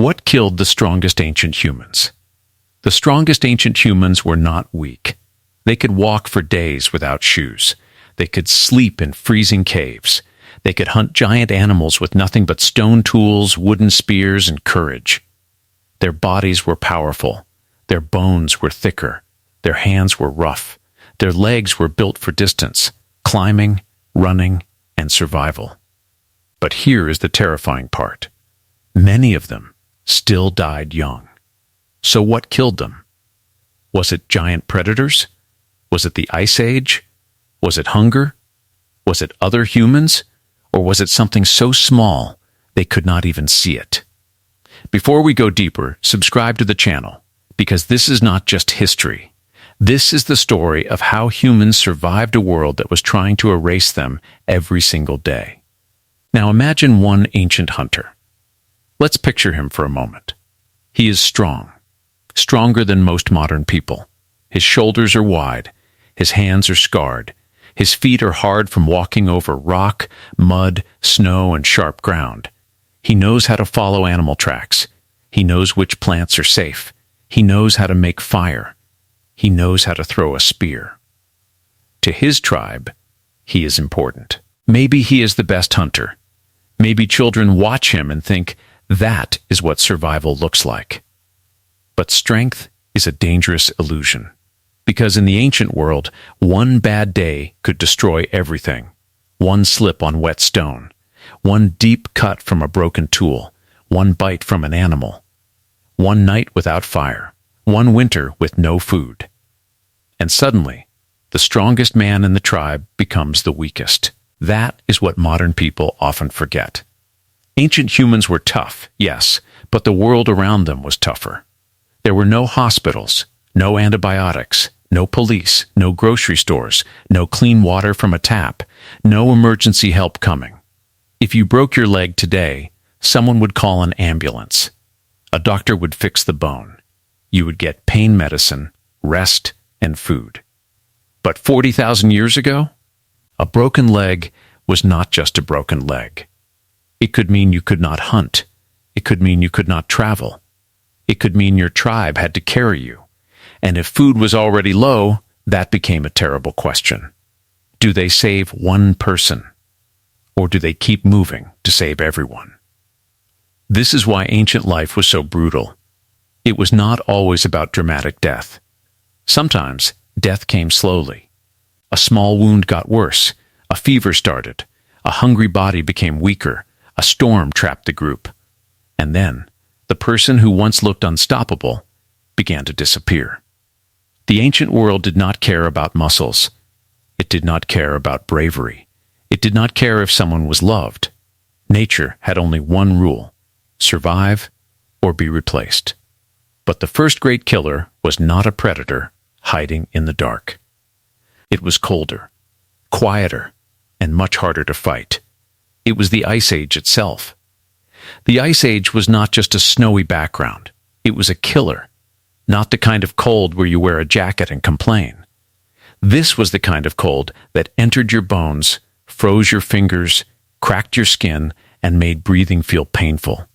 What killed the strongest ancient humans? The strongest ancient humans were not weak. They could walk for days without shoes. They could sleep in freezing caves. They could hunt giant animals with nothing but stone tools, wooden spears, and courage. Their bodies were powerful. Their bones were thicker. Their hands were rough. Their legs were built for distance, climbing, running, and survival. But here is the terrifying part. Many of them still died young. So what killed them? Was it giant predators? Was it the Ice Age? Was it hunger? Was it other humans? Or was it something so small they could not even see it? Before we go deeper, subscribe to the channel, because this is not just history. This is the story of how humans survived a world that was trying to erase them every single day. Now imagine one ancient hunter. Let's picture him for a moment. He is strong, stronger than most modern people. His shoulders are wide, his hands are scarred, his feet are hard from walking over rock, mud, snow, and sharp ground. He knows how to follow animal tracks. He knows which plants are safe. He knows how to make fire. He knows how to throw a spear. To his tribe, he is important. Maybe he is the best hunter. Maybe children watch him and think, that is what survival looks like. But strength is a dangerous illusion, because in the ancient world, one bad day could destroy everything. One slip on wet stone, one deep cut from a broken tool, one bite from an animal, one night without fire, one winter with no food. And suddenly, the strongest man in the tribe becomes the weakest. That is what modern people often forget. Ancient humans were tough, yes, but the world around them was tougher. There were no hospitals, no antibiotics, no police, no grocery stores, no clean water from a tap, no emergency help coming. If you broke your leg today, someone would call an ambulance. A doctor would fix the bone. You would get pain medicine, rest, and food. But 40,000 years ago, a broken leg was not just a broken leg. It could mean you could not hunt. It could mean you could not travel. It could mean your tribe had to carry you. And if food was already low, that became a terrible question. Do they save one person? Or do they keep moving to save everyone? This is why ancient life was so brutal. It was not always about dramatic death. Sometimes death came slowly. A small wound got worse. A fever started. A hungry body became weaker. A storm trapped the group. And then, the person who once looked unstoppable began to disappear. The ancient world did not care about muscles. It did not care about bravery. It did not care if someone was loved. Nature had only one rule: survive or be replaced. But the first great killer was not a predator hiding in the dark. It was colder, quieter, and much harder to fight. It was the Ice Age itself. The Ice Age was not just a snowy background. It was a killer, not the kind of cold where you wear a jacket and complain. This was the kind of cold that entered your bones, froze your fingers, cracked your skin, and made breathing feel painful.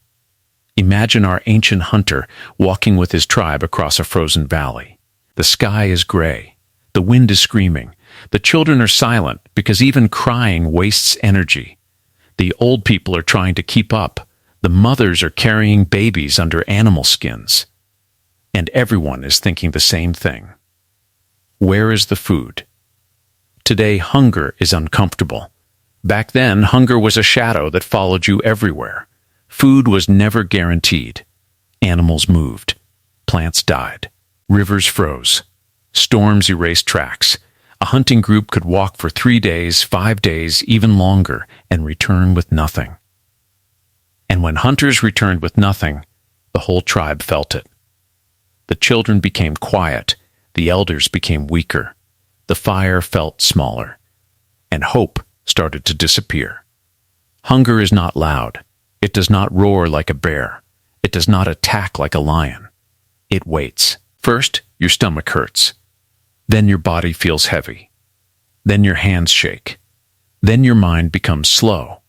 Imagine our ancient hunter walking with his tribe across a frozen valley. The sky is gray. The wind is screaming. The children are silent because even crying wastes energy. The old people are trying to keep up. The mothers are carrying babies under animal skins. And everyone is thinking the same thing. Where is the food? Today, hunger is uncomfortable. Back then, hunger was a shadow that followed you everywhere. Food was never guaranteed. Animals moved. Plants died. Rivers froze. Storms erased tracks. A hunting group could walk for 3 days, 5 days, even longer, and return with nothing. And when hunters returned with nothing, the whole tribe felt it. The children became quiet. The elders became weaker. The fire felt smaller. And hope started to disappear. Hunger is not loud. It does not roar like a bear. It does not attack like a lion. It waits. First, your stomach hurts. Then your body feels heavy. Then your hands shake. Then your mind becomes slow.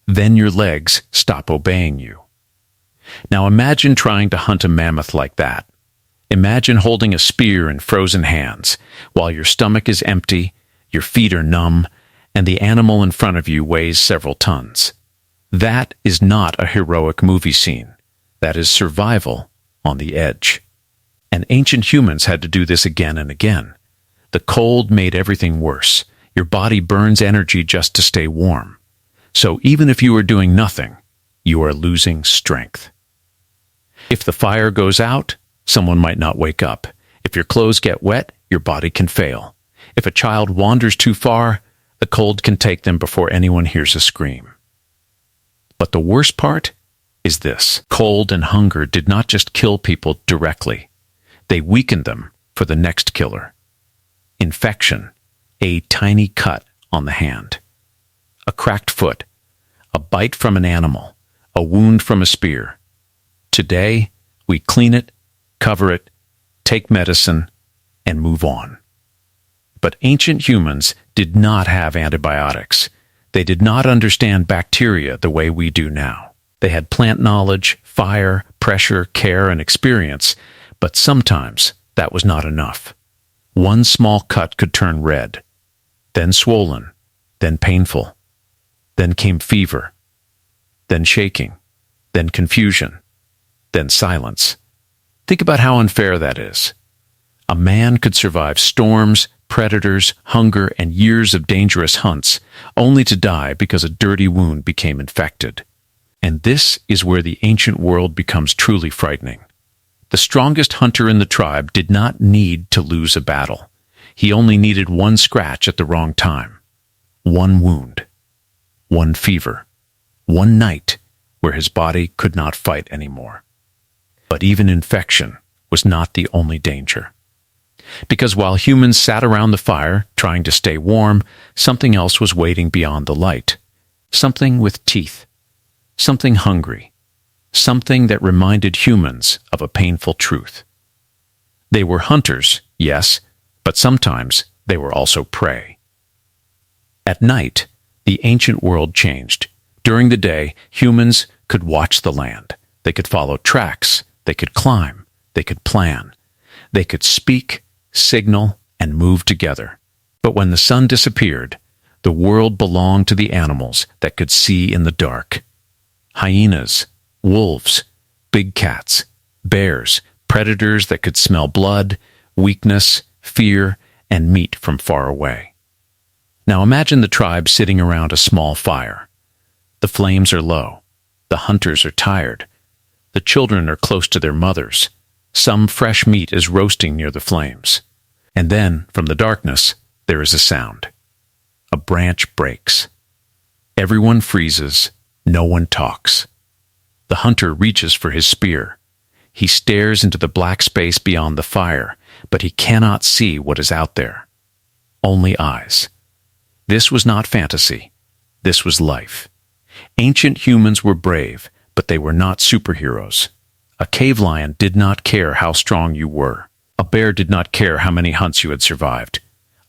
Then your legs stop obeying you. Now imagine trying to hunt a mammoth like that. Imagine holding a spear in frozen hands while your stomach is empty, your feet are numb, and the animal in front of you weighs several tons. That is not a heroic movie scene. That is survival on the edge. And ancient humans had to do this again and again. The cold made everything worse. Your body burns energy just to stay warm. So even if you are doing nothing, you are losing strength. If the fire goes out, someone might not wake up. If your clothes get wet, your body can fail. If a child wanders too far, the cold can take them before anyone hears a scream. But the worst part is this. Cold and hunger did not just kill people directly. They weakened them for the next killer. Infection, a tiny cut on the hand, a cracked foot, a bite from an animal, a wound from a spear. Today, we clean it, cover it, take medicine, and move on. But ancient humans did not have antibiotics. They did not understand bacteria the way we do now. They had plant knowledge, fire, pressure, care, and experience, but sometimes that was not enough. One small cut could turn red, then swollen, then painful. Then came fever, then shaking, then confusion, then silence. Think about how unfair that is. A man could survive storms, predators, hunger, and years of dangerous hunts, only to die because a dirty wound became infected. And this is where the ancient world becomes truly frightening. The strongest hunter in the tribe did not need to lose a battle. He only needed one scratch at the wrong time, one wound, one fever, one night where his body could not fight anymore. But even infection was not the only danger. Because while humans sat around the fire trying to stay warm, something else was waiting beyond the light. Something with teeth. Something hungry. Something that reminded humans of a painful truth. They were hunters, yes, but sometimes they were also prey. At night, the ancient world changed. During the day, humans could watch the land. They could follow tracks. They could climb. They could plan. They could speak, signal, and move together. But when the sun disappeared, the world belonged to the animals that could see in the dark. Hyenas, wolves, big cats, bears, predators that could smell blood, weakness, fear, and meat from far away. Now imagine the tribe sitting around a small fire. The flames are low. The hunters are tired. The children are close to their mothers. Some fresh meat is roasting near the flames. And then, from the darkness, there is a sound. A branch breaks. Everyone freezes. No one talks. The hunter reaches for his spear. He stares into the black space beyond the fire, but he cannot see what is out there. Only eyes. This was not fantasy. This was life. Ancient humans were brave, but they were not superheroes. A cave lion did not care how strong you were. A bear did not care how many hunts you had survived.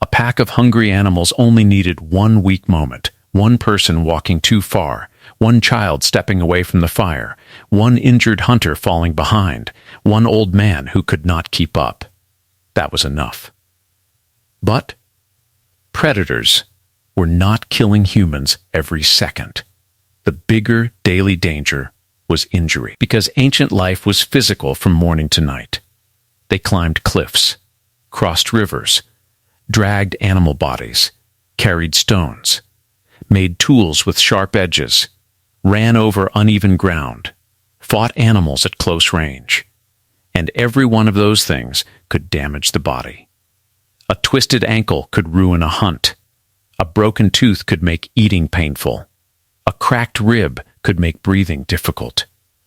A pack of hungry animals only needed one weak moment, one person walking too far, one child stepping away from the fire, one injured hunter falling behind, one old man who could not keep up. That was enough. But predators were not killing humans every second. The bigger daily danger was injury, because ancient life was physical from morning to night. They climbed cliffs, crossed rivers, dragged animal bodies, carried stones, made tools with sharp edges, ran over uneven ground, fought animals at close range. And every one of those things could damage the body. A twisted ankle could ruin a hunt. A broken tooth could make eating painful. A cracked rib could make breathing difficult.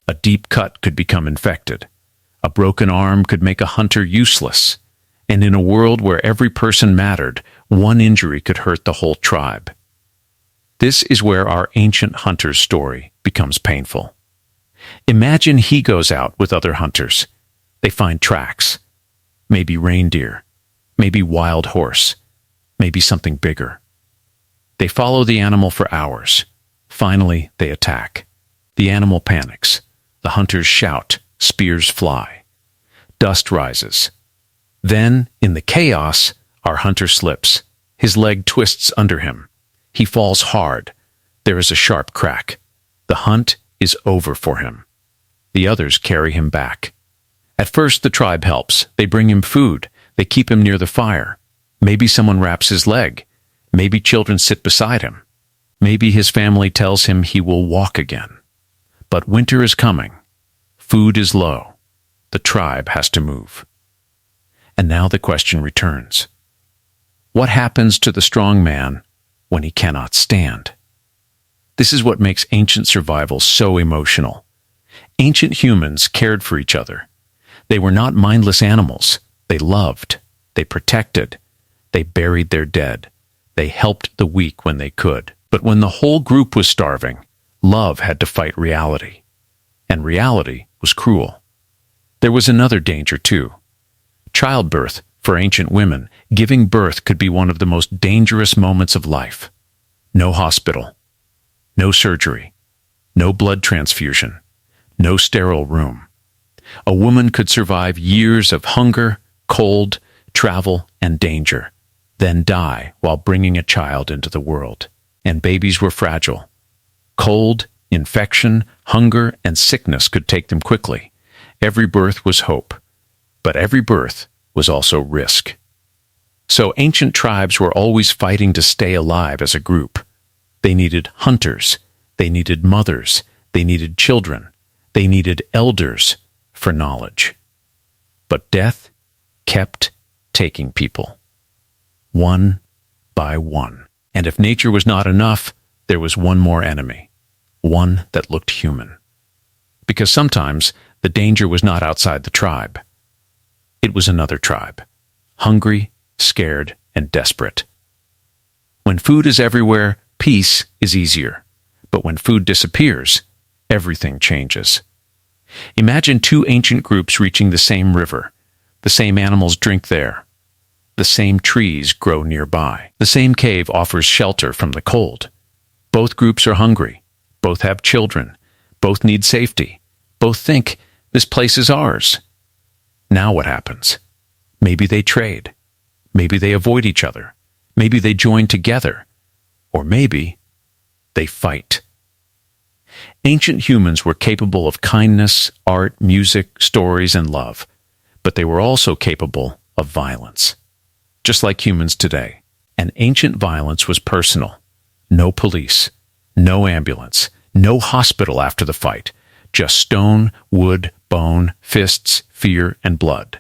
A deep cut could become infected. A broken arm could make a hunter useless. And in a world where every person mattered, one injury could hurt the whole tribe. This is where our ancient hunter's story becomes painful. Imagine he goes out with other hunters. They find tracks. Maybe reindeer. Maybe wild horse. Maybe something bigger. They follow the animal for hours. Finally, they attack. The animal panics. The hunters shout, spears fly. Dust rises. Then, in the chaos, our hunter slips. His leg twists under him. He falls hard. There is a sharp crack. The hunt is over for him. The others carry him back. At first, the tribe helps. They bring him food. They keep him near the fire. Maybe someone wraps his leg. Maybe children sit beside him. Maybe his family tells him he will walk again. But winter is coming. Food is low. The tribe has to move. And now the question returns. What happens to the strong man when he cannot stand? This is what makes ancient survival so emotional. Ancient humans cared for each other. They were not mindless animals. They loved. They protected. They buried their dead. They helped the weak when they could. But when the whole group was starving, love had to fight reality. And reality was cruel. There was another danger, too. Childbirth, for ancient women, giving birth could be one of the most dangerous moments of life. No hospital. No surgery. No blood transfusion. No sterile room. A woman could survive years of hunger, cold, travel, and danger, then die while bringing a child into the world. And babies were fragile. Cold, infection, hunger, and sickness could take them quickly. Every birth was hope, but every birth was also risk. So ancient tribes were always fighting to stay alive as a group. They needed hunters. They needed mothers. They needed children. They needed elders for knowledge. But death kept taking people, one by one. And if nature was not enough, there was one more enemy, one that looked human. Because sometimes the danger was not outside the tribe. It was another tribe, hungry, scared, and desperate. When food is everywhere, peace is easier. But when food disappears, everything changes. Imagine two ancient groups reaching the same river. The same animals drink there. The same trees grow nearby. The same cave offers shelter from the cold. Both groups are hungry. Both have children. Both need safety. Both think, this place is ours. Now what happens? Maybe they trade. Maybe they avoid each other. Maybe they join together. Or maybe they fight. Ancient humans were capable of kindness, art, music, stories, and love, but they were also capable of violence. Just like humans today. And ancient violence was personal. No police, no ambulance, no hospital after the fight. Just stone, wood, bone, fists, fear, and blood.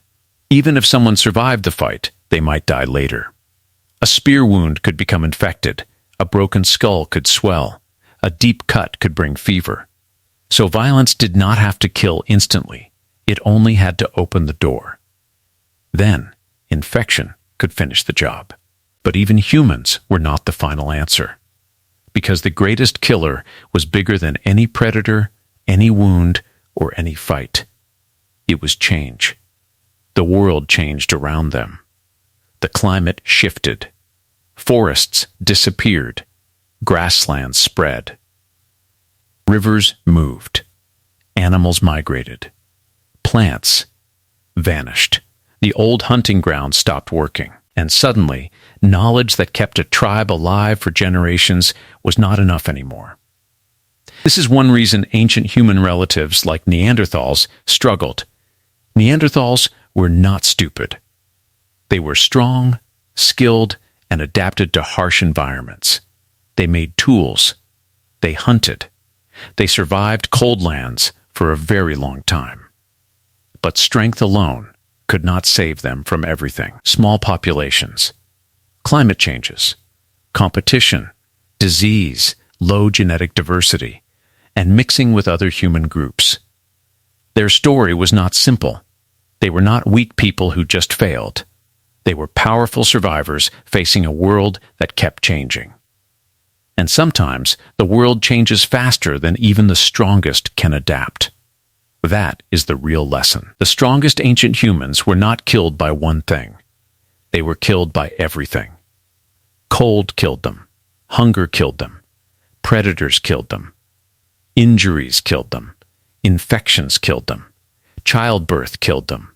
Even if someone survived the fight, they might die later. A spear wound could become infected. A broken skull could swell. A deep cut could bring fever. So violence did not have to kill instantly. It only had to open the door. Then, infection could finish the job. But even humans were not the final answer. Because the greatest killer was bigger than any predator, any wound, or any fight. It was change. The world changed around them. The climate shifted. Forests disappeared. Grasslands spread. Rivers moved. Animals migrated. Plants vanished. The old hunting grounds stopped working. And suddenly, knowledge that kept a tribe alive for generations was not enough anymore. This is one reason ancient human relatives like Neanderthals struggled. Neanderthals were not stupid. They were strong, skilled, and adapted to harsh environments. They made tools. They hunted. They survived cold lands for a very long time. But strength alone could not save them from everything. Small populations, climate changes, competition, disease, low genetic diversity, and mixing with other human groups. Their story was not simple. They were not weak people who just failed. They were powerful survivors facing a world that kept changing. And sometimes the world changes faster than even the strongest can adapt. That is the real lesson. The strongest ancient humans were not killed by one thing. They were killed by everything. Cold killed them. Hunger killed them. Predators killed them. Injuries killed them. Infections killed them. Childbirth killed them.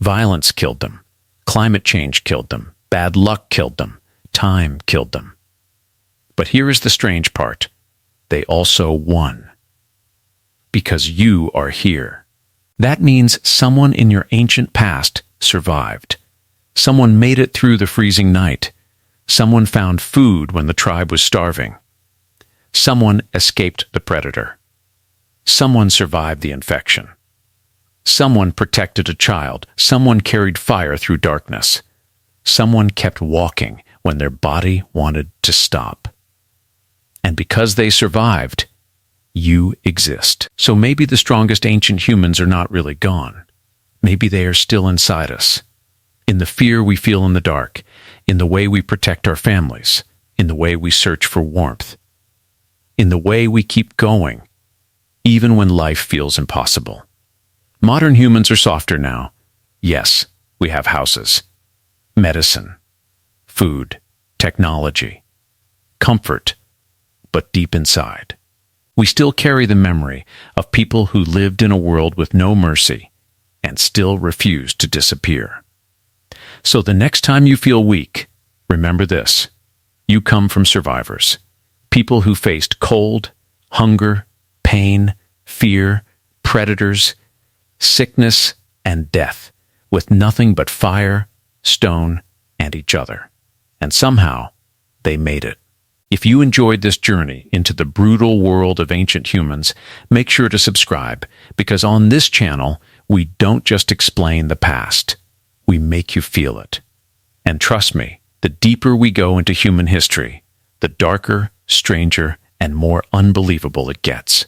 Violence killed them. Climate change killed them. Bad luck killed them. Time killed them. But here is the strange part. They also won. Because you are here. That means someone in your ancient past survived. Someone made it through the freezing night. Someone found food when the tribe was starving. Someone escaped the predator. Someone survived the infection. Someone protected a child. Someone carried fire through darkness. Someone kept walking when their body wanted to stop. And because they survived, you exist. So maybe the strongest ancient humans are not really gone. Maybe they are still inside us. In the fear we feel in the dark, in the way we protect our families, in the way we search for warmth, in the way we keep going, even when life feels impossible. Modern humans are softer now. Yes, we have houses, medicine, food, technology, comfort, but deep inside, we still carry the memory of people who lived in a world with no mercy and still refused to disappear. So the next time you feel weak, remember this. You come from survivors, people who faced cold, hunger, pain, fear, predators, sickness, and death with nothing but fire, stone, and each other. And somehow, they made it. If you enjoyed this journey into the brutal world of ancient humans, make sure to subscribe, because on this channel, we don't just explain the past, we make you feel it. And trust me, the deeper we go into human history, the darker, stranger, and more unbelievable it gets.